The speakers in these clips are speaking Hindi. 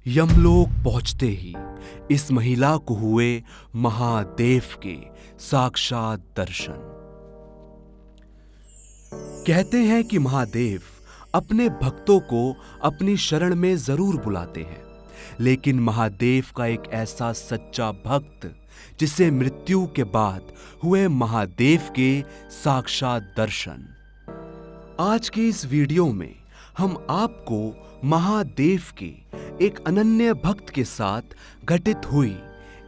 यमलोक पहुंचते ही इस महिला को हुए महादेव के साक्षात दर्शन। कहते हैं कि महादेव अपने भक्तों को अपनी शरण में जरूर बुलाते हैं, लेकिन महादेव का एक ऐसा सच्चा भक्त जिसे मृत्यु के बाद हुए महादेव के साक्षात दर्शन। आज की इस वीडियो में हम आपको महादेव के एक अनन्य भक्त के साथ घटित हुई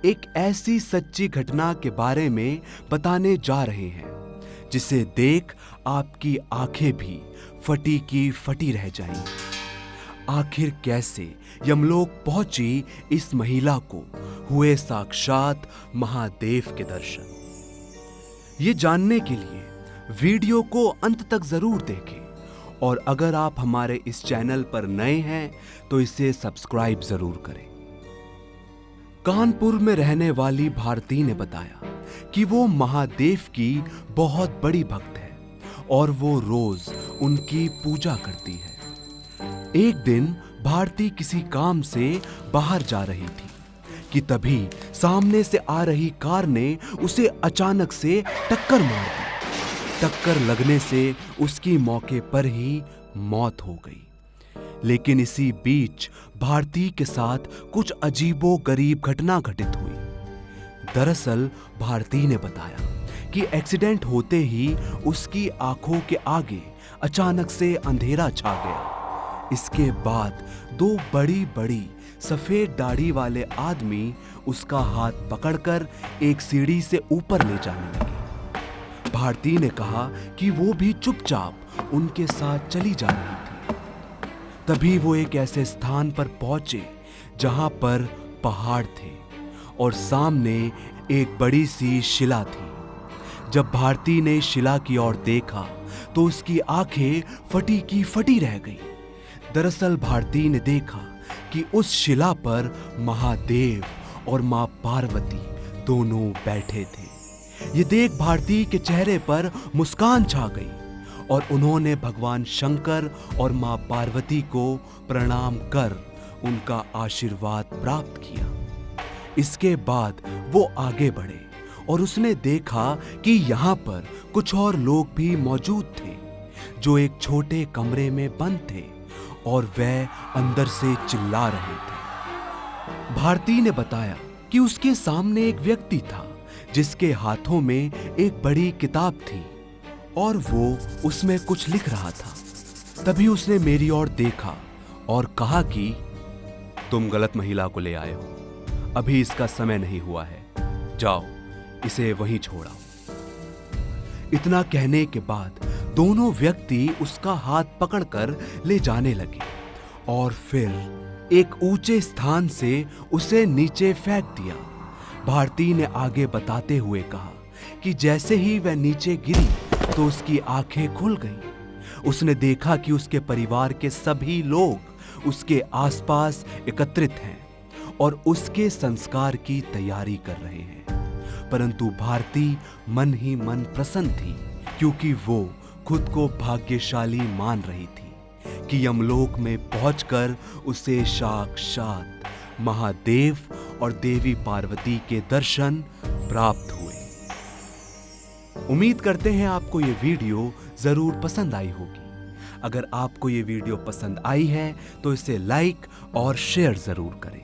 एक ऐसी सच्ची घटना के बारे में बताने जा रहे हैं जिसे देख आपकी आंखें भी फटी की फटी रह जाएंगी। आखिर कैसे यमलोक पहुंची इस महिला को हुए साक्षात महादेव के दर्शन, ये जानने के लिए वीडियो को अंत तक जरूर देखें। और अगर आप हमारे इस चैनल पर नए हैं तो इसे सब्सक्राइब जरूर करें। कानपुर में रहने वाली भारती ने बताया कि वो महादेव की बहुत बड़ी भक्त है और वो रोज उनकी पूजा करती है। एक दिन भारती किसी काम से बाहर जा रही थी कि तभी सामने से आ रही कार ने उसे अचानक से टक्कर मार दी। टक्कर लगने से उसकी मौके पर ही मौत हो गई। लेकिन इसी बीच भारती के साथ कुछ अजीबोगरीब घटना घटित हुई। दरअसल भारती ने बताया कि एक्सीडेंट होते ही उसकी आंखों के आगे अचानक से अंधेरा छा गया। इसके बाद दो बड़ी बड़ी सफेद दाढ़ी वाले आदमी उसका हाथ पकड़कर एक सीढ़ी से ऊपर ले जाने लगे। भारती ने कहा कि वो भी चुपचाप उनके साथ चली जा रही थी। तभी वो एक ऐसे स्थान पर पहुंचे जहां पर पहाड़ थे और सामने एक बड़ी सी शिला थी। जब भारती ने शिला की ओर देखा तो उसकी आंखें फटी की फटी रह गई। दरअसल भारती ने देखा कि उस शिला पर महादेव और मां पार्वती दोनों बैठे थे। ये देख भारती के चेहरे पर मुस्कान छा गई और उन्होंने भगवान शंकर और मां पार्वती को प्रणाम कर उनका आशीर्वाद प्राप्त किया। इसके बाद वो आगे बढ़े और उसने देखा कि यहाँ पर कुछ और लोग भी मौजूद थे जो एक छोटे कमरे में बंद थे और वह अंदर से चिल्ला रहे थे। भारती ने बताया कि उसके सामने एक व्यक्ति था जिसके हाथों में एक बड़ी किताब थी और वो उसमें कुछ लिख रहा था। तभी उसने मेरी ओर देखा और कहा कि तुम गलत महिला को ले आए हो, अभी इसका समय नहीं हुआ है, जाओ इसे वहीं छोड़ाओ। इतना कहने के बाद दोनों व्यक्ति उसका हाथ पकड़कर ले जाने लगे और फिर एक ऊंचे स्थान से उसे नीचे फेंक दिया। भारती ने आगे बताते हुए कहा कि जैसे ही वह नीचे गिरी तो उसकी आंखें खुल गईं। उसने देखा कि उसके परिवार के सभी लोग उसके आसपास एकत्रित हैं और उसके संस्कार की तैयारी कर रहे हैं। परंतु भारती मन ही मन प्रसन्न थी क्योंकि वो खुद को भाग्यशाली मान रही थी कि यमलोक में पहुंचकर उसे साक्षात महादेव और देवी पार्वती के दर्शन प्राप्त हुए। उम्मीद करते हैं आपको ये वीडियो जरूर पसंद आई होगी। अगर आपको ये वीडियो पसंद आई है तो इसे लाइक और शेयर जरूर करें।